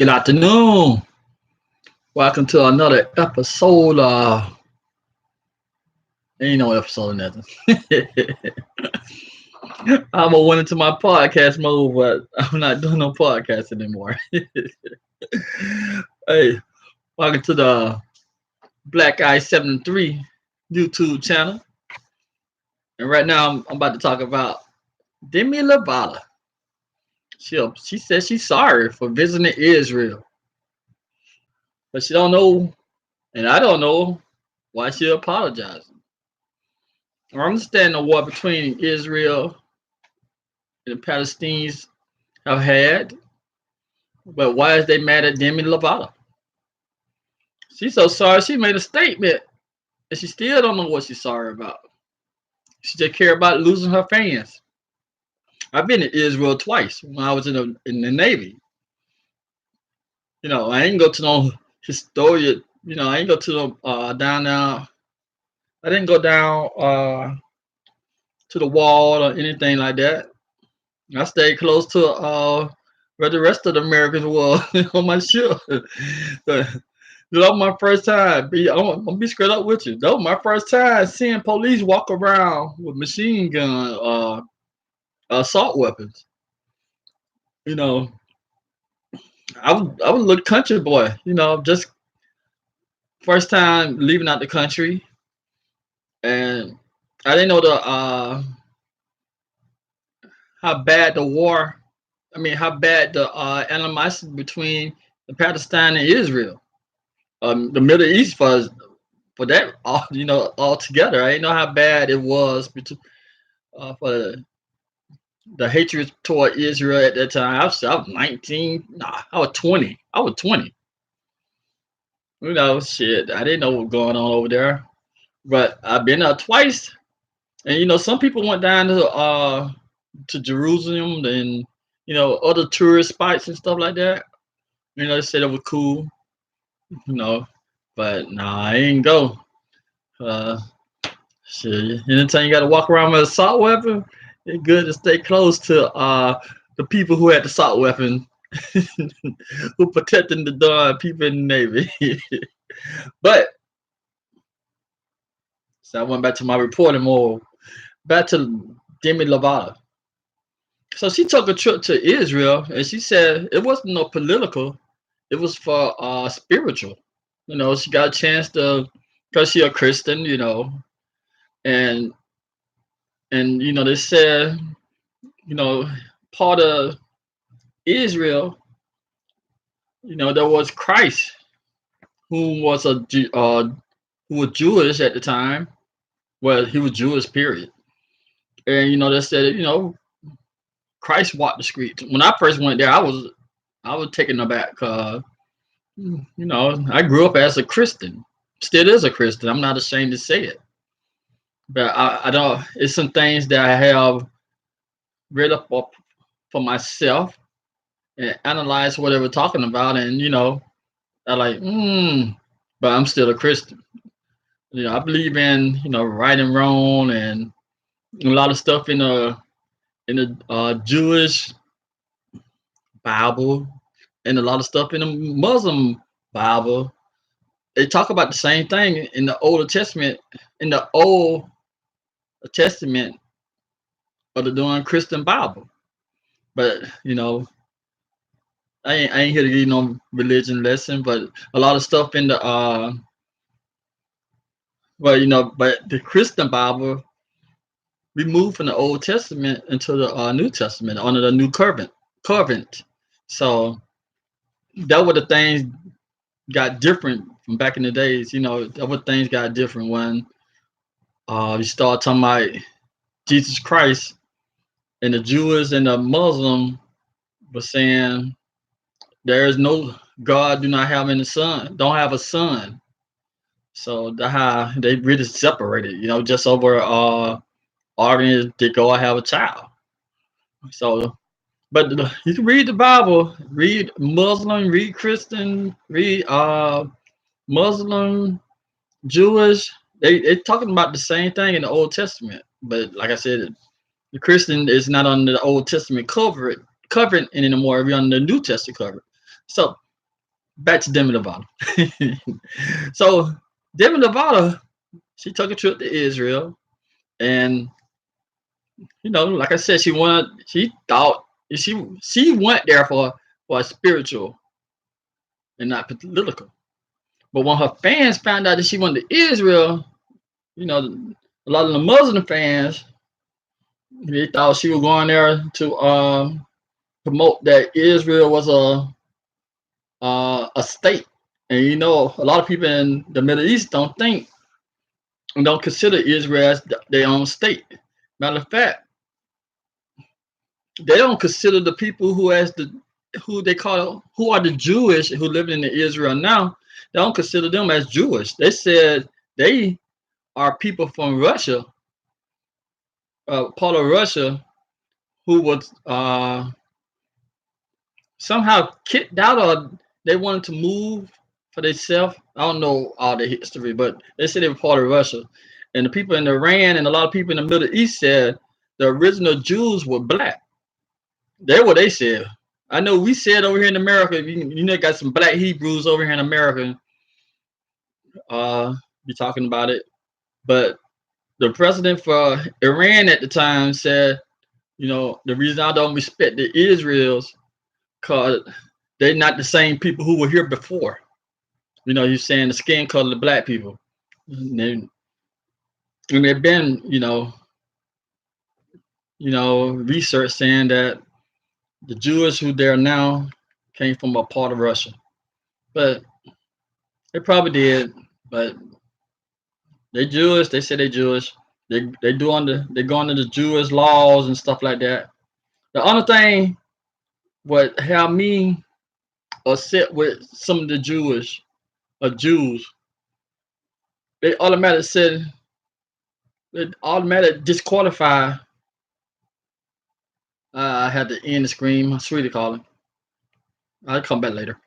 Good afternoon. Welcome to another episode. Ain't no episode of nothing. I'm gonna went into my podcast mode, but I'm not doing no podcast anymore. Hey, welcome to the Black Eye 73 YouTube channel. And right now I'm about to talk about Demi Lovato. She said she's sorry for visiting Israel, but she don't know, and I don't know why she apologizing. I understand the war between Israel and the Palestinians have had, but why is they mad at Demi Lovato? She's so sorry. She made a statement, and she still don't know what she's sorry about. She just care about losing her fans. I've been to Israel twice when I was in the Navy. I ain't go to no historic. I ain't go to no down now. I didn't go down to the wall or anything like that. I stayed close to where the rest of the Americans were on my ship. That was my first time. I'm gonna be straight up with you. That was my first time seeing police walk around with machine gun, assault weapons. You know, I was a little country boy. Just first time leaving out the country, and I didn't know the how bad the war. I mean, how bad the animosity between the Palestine and Israel, the Middle East for that all together. I didn't know how bad it was between for the hatred toward Israel at that time. I was 19. Nah, I was 20. I was 20. Shit. I didn't know what was going on over there. But I've been there twice. And some people went down to Jerusalem and other tourist spots and stuff like that. They said it was cool, you know. But nah, I ain't go. Uh Shit. Anytime you gotta walk around with a assault weapon, it's good to stay close to the people who had the assault weapon who protecting the darn people in the Navy. But so I went back to my reporting more. Back to Demi Lovato. So she took a trip to Israel and she said it wasn't no political, it was for spiritual. She got a chance to because she a Christian, and they said, you know, part of Israel, there was Christ who was who was Jewish at the time. Well, he was Jewish, period. And they said, Christ walked the streets. When I first went there, I was taken aback. I grew up as a Christian, still is a Christian. I'm not ashamed to say it. But I don't. It's some things that I have read up for myself and analyze what they were talking about, and I like, but I'm still a Christian. I believe in right and wrong and a lot of stuff in the Jewish Bible and a lot of stuff in the Muslim Bible. They talk about the same thing in the Old Testament. In the Old Testament of the doing Christian Bible, but I ain't here to give you no religion lesson, but a lot of stuff in the but the Christian Bible, we moved from the Old Testament into the New Testament under the new covenant. So that were the things got different from back in the days. That were things got different when you start talking about Jesus Christ, and the Jews and the Muslim were saying there is no God, do not have any son, don't have a son. So that's how they really separated, just over arguing to go have a child. So, but you can read the Bible, read Muslim, read Christian, read Muslim, Jewish. They talking about the same thing in the Old Testament. But like I said, the Christian is not under the Old Testament covenant anymore. We're on the New Testament covenant. So back to Demi Lovato. So Demi Lovato, she took a trip to Israel, and like I said, she thought she went there for a spiritual and not political. But when her fans found out that she went to Israel, a lot of the Muslim fans, they thought she was going there to promote that Israel was a state. And a lot of people in the Middle East don't consider Israel as their own state. Matter of fact, they don't consider the people who they call who are the Jewish who live in Israel now. They don't consider them as Jewish. They said they are people from Russia, part of Russia, who was somehow kicked out, or they wanted to move for themselves. I don't know all the history, but they said they were part of Russia. And the people in Iran and a lot of people in the Middle East said the original Jews were black. That's what they said. I know we said over here in America, got some black Hebrews over here in America, be talking about it. But the president for Iran at the time said, the reason I don't respect the Israels, because they're not the same people who were here before. He's saying the skin color of black people. And they've been, research saying that the Jews who there now came from a part of Russia. But they probably did. But they're Jewish. They say they're Jewish. They go under the Jewish laws and stuff like that. The other thing what have me upset with some of the Jews, they automatically disqualify. I had to end the screen. My sweetie calling. I'll come back later.